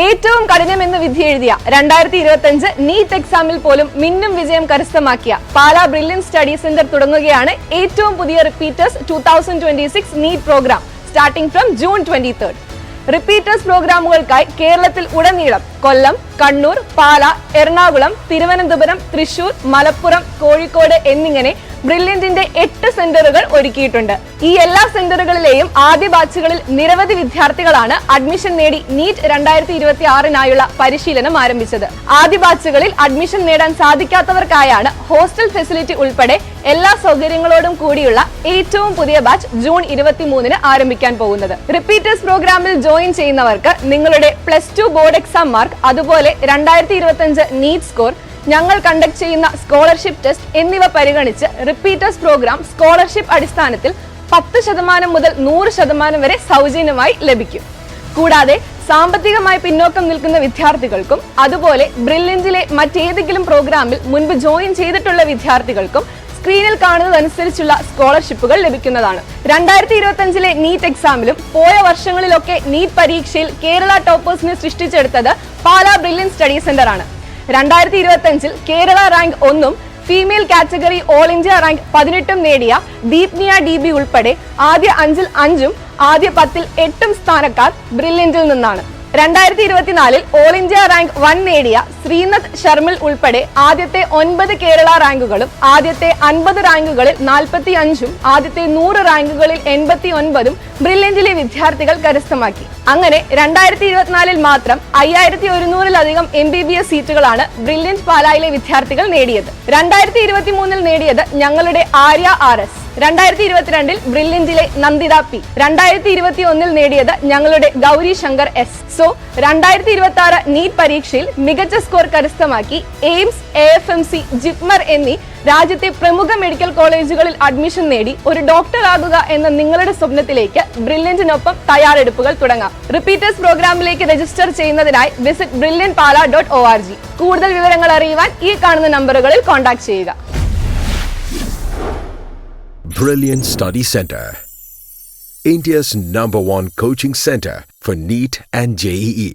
ഏറ്റവും കഠിനമെന്ന് വിധിയെഴുതിയ 2025 നീറ്റ് എക്സാമിൽ പോലും മിന്നും വിജയം കരസ്ഥമാക്കിയ പാലാ ബ്രില്യൻ സ്റ്റഡി സെന്റർ തുടങ്ങുകയാണ് ഏറ്റവും പുതിയ repeaters 2026 NEET programme starting from June 23. Repeaters പ്രോഗ്രാമുകൾക്കായി കേരളത്തിൽ ഉടനീളം കൊല്ലം, കണ്ണൂർ, പാല, എറണാകുളം, തിരുവനന്തപുരം, തൃശൂർ, മലപ്പുറം, കോഴിക്കോട് എന്നിങ്ങനെ ബ്രില്യന്റിന്റെ 8 സെന്ററുകൾ ഒരുക്കിയിട്ടുണ്ട്. ഈ എല്ലാ സെന്ററുകളിലെയും ആദ്യ ബാച്ചുകളിൽ നിരവധി വിദ്യാർത്ഥികളാണ് അഡ്മിഷൻ നേടി നീറ്റ് 2026 പരിശീലനം ആരംഭിച്ചത്. ആദ്യ ബാച്ചുകളിൽ അഡ്മിഷൻ നേടാൻ സാധിക്കാത്തവർക്കായാണ് ഹോസ്റ്റൽ ഫെസിലിറ്റി ഉൾപ്പെടെ എല്ലാ സൗകര്യങ്ങളോടും കൂടിയുള്ള ഏറ്റവും പുതിയ ബാച്ച് ജൂൺ 23 ആരംഭിക്കാൻ പോകുന്നത്. റിപ്പീറ്റേഴ്സ് പ്രോഗ്രാമിൽ ജോയിൻ ചെയ്യുന്നവർക്ക് നിങ്ങളുടെ +2 ബോർഡ് എക്സാം മാർക്ക്, അതുപോലെ 2025 നീറ്റ് സ്കോർ, ഞങ്ങൾ കണ്ടക്ട് ചെയ്യുന്ന സ്കോളർഷിപ്പ് ടെസ്റ്റ് എന്നിവ പരിഗണിച്ച് റിപ്പീറ്റേഴ്സ് പ്രോഗ്രാം സ്കോളർഷിപ്പ് അടിസ്ഥാനത്തിൽ 10% മുതൽ 100% വരെ സൗജന്യമായി ലഭിക്കും. കൂടാതെ സാമ്പത്തികമായി പിന്നോക്കം നിൽക്കുന്ന വിദ്യാർത്ഥികൾക്കും അതുപോലെ ബ്രില്യന്റിലെ മറ്റേതെങ്കിലും പ്രോഗ്രാമിൽ മുൻപ് ജോയിൻ ചെയ്തിട്ടുള്ള വിദ്യാർത്ഥികൾക്കും സ്ക്രീനിൽ കാണുന്നതനുസരിച്ചുള്ള സ്കോളർഷിപ്പുകൾ ലഭിക്കുന്നതാണ്. 2025 നീറ്റ് എക്സാമിലും പോയ വർഷങ്ങളിലൊക്കെ നീറ്റ് പരീക്ഷയിൽ കേരള ടോപ്പേഴ്സിനെ സൃഷ്ടിച്ചെടുത്തത് പാലാ ബ്രില്യൻ സ്റ്റഡി സെന്റർ ആണ്. 2025 കേരള റാങ്ക് 1ഉം female category all India rank 18ഉം നേടിയ ദീപ്നിയ DB ഉൾപ്പെടെ ആദ്യ 5-ൽ 5ഉം ആദ്യ 10-ൽ 8ഉം സ്ഥാനക്കാർ ബ്രില്യന്റിൽ നിന്നാണ്. 2024 ഓൾ ഇന്ത്യ റാങ്ക് 1 നേടിയ ശ്രീനദ് ശർമിൽ ഉൾപ്പെടെ ആദ്യത്തെ 9 കേരള റാങ്കുകളും ആദ്യത്തെ 50 റാങ്കുകളിൽ 45ഉം ആദ്യത്തെ 100 റാങ്കുകളിൽ 89ഉം ബ്രില്യന്റിലെ വിദ്യാർത്ഥികൾ കരസ്ഥമാക്കി. അങ്ങനെ 2024 മാത്രം 5100-ലധികം MBBS സീറ്റുകളാണ് ബ്രില്യന്റ് പാലായിലെ വിദ്യാർത്ഥികൾ നേടിയത്. 2023 നേടിയത് ഞങ്ങളുടെ ആര്യ RS, 2022 ബ്രില്യന്റിലെ നന്ദിത P, 2021 നേടിയത് ഞങ്ങളുടെ Gauri Shankar S. So 2026 NEET പരീക്ഷയിൽ മികച്ച സ്കോർ കരസ്ഥമാക്കി എയിംസ്, AFMC, ജിപ്മർ എന്നീ രാജ്യത്തെ പ്രമുഖ മെഡിക്കൽ കോളേജുകളിൽ അഡ്മിഷൻ നേടി ഒരു ഡോക്ടർ ആകുക എന്ന നിങ്ങളുടെ സ്വപ്നത്തിലേക്ക് ബ്രില്യന്റിനൊപ്പം തയ്യാറെടുപ്പുകൾ തുടങ്ങാം. റിപ്പീറ്റേഴ്സ് പ്രോഗ്രാമിലേക്ക് രജിസ്റ്റർ ചെയ്യുന്നതിനായി വിസിറ്റ് brilliantpala.org. കൂടുതൽ വിവരങ്ങൾ അറിയുവാൻ ഈ കാണുന്ന നമ്പറുകളിൽ കോൺടാക്ട് ചെയ്യുക. Brilliant Study Center, India's #1 coaching center for NEET and JEE.